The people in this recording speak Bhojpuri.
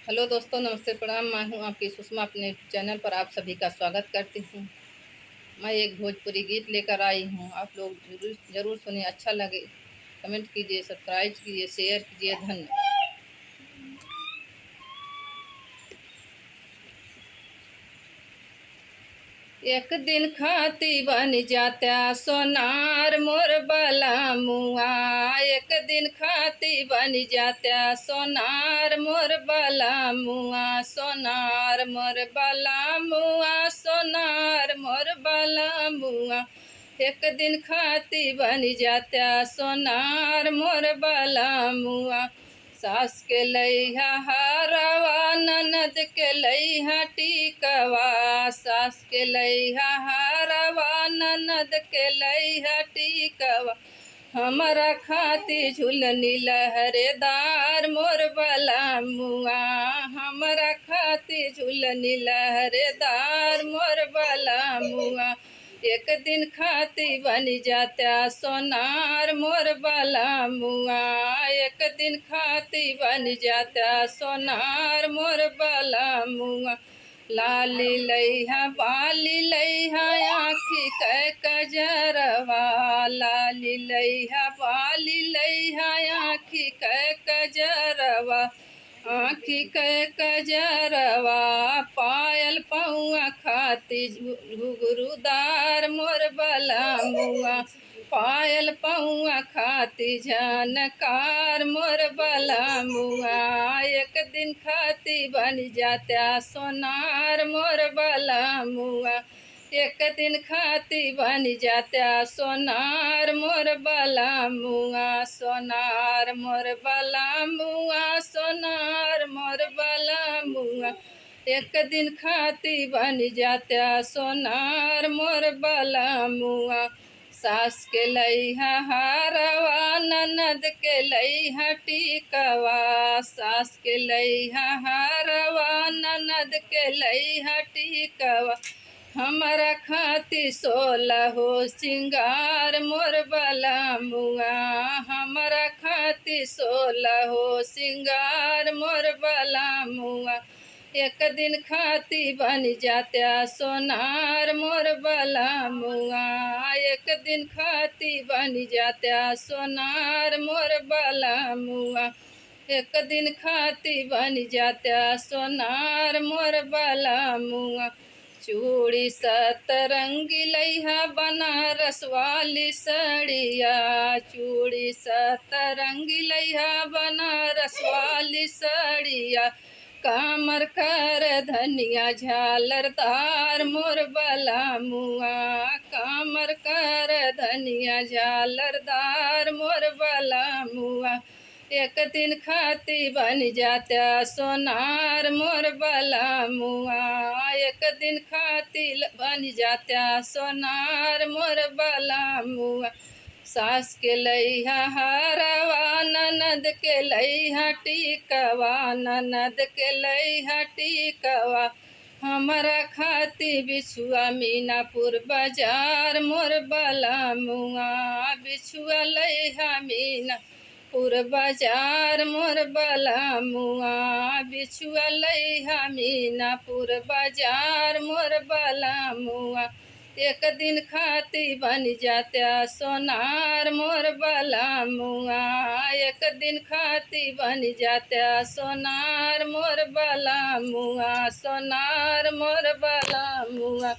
हेलो दोस्तों, नमस्ते, प्रणाम। मैं हूँ आपकी सुषमा, अपने चैनल पर आप सभी का स्वागत करती हूँ। मैं एक भोजपुरी गीत लेकर आई हूँ। आप लोग जरूर जरूर सुनिए। अच्छा लगे कमेंट कीजिए, सब्सक्राइब कीजिए, शेयर कीजिए। धन्यवाद। एक दिन खाती बन जात्या सोनार मोर बला मुआ। एक दिन खाती बन जात्या सोनार मोर बला मुआ। सोनार मोर बला मुआ, सोनार मोर बला मुआ। एक दिन खाती बन जात्या सोनार मोर बला मुआ। सास के लैहा हारवा, ननद के लैहा टिकवा। सास के लैहा हारवा, ननद के लैहा टिकवा। हमारा खाती झुलनी लहरेदार मोर बला मुआ। हमारा खाती झुलनी लहरेदार मोर बला मुआ। एक दिन खाती बन जात्या सोनार मोर बला मुआ। एक दिन खाती बन जात्या सोनार मोर बला मुआ। लाली लैहा बाली लैहा, आँखी कै कजरवा। लाली लैहा बाली लैहा, आँखी कै कजरवा। आँखी कै कजरवा। पायल पौआ खाती घुघरुदार मोर बला मुआ। पायल पौआ खाती झनकार मोर बला मुआ। एक दिन खाती बन जात्या सोनार मोर बला मुआ। एक दिन खाती बन जात्या सोनार मोर बला मुआ। सोनार मोर बला मुआ, सोनार मोर बला मुआ। एक दिन खाती बन जात्या सोनार मोर बला मुआ। सास के लैहा हारवा, ननद के लैहा टिकवा। सास के लैहा हारवा, ननद के लैहा टिकवा। हमारा खाती सोलह हो सिंगार मोर बला मुआ। हमारा खाती सोलह हो सिंगार मोर बला मुआ। एक दिन खाती बन जात्या सोनार मोर बला मुआ। एक दिन खाती बन जात्या सोनार मोर बला मुआ। एक दिन खाती बन जात्या सोनार मोर बला मुआ। चूड़ी सतरंगी लैहा, बनारस वाली सड़िया। चूड़ी सतरंगी लैहा, बनारस वाली सड़िया। कामर कर धनिया झालरदार मोर बला मुआ। कामर कर धनिया झालरदार मोर बला मुआ। एक दिन खाती बन जात्या सोनार मोर बला मुआ। एक दिन खाती बन जात्या सोनार मोर बला मुआ। सास के लैहा हारवा, ननद के लैहा टिकवा। ननद के लैहा टिकवा। हमारा खाती बिछुआ मीनापुर बाजार मोर बला मुआ। बिछुआ लैहा मीनापुर बाजार मोर बला मुआ। बिछुआ लैहा मीनापुर बाजार मोर बला मुआ। एक दिन खाती बन जात्या सोनार मोर बला मुआ। एक दिन खाती बन जात्या सोनार मोर बला मुआ। सोनार मोर बला मुआ।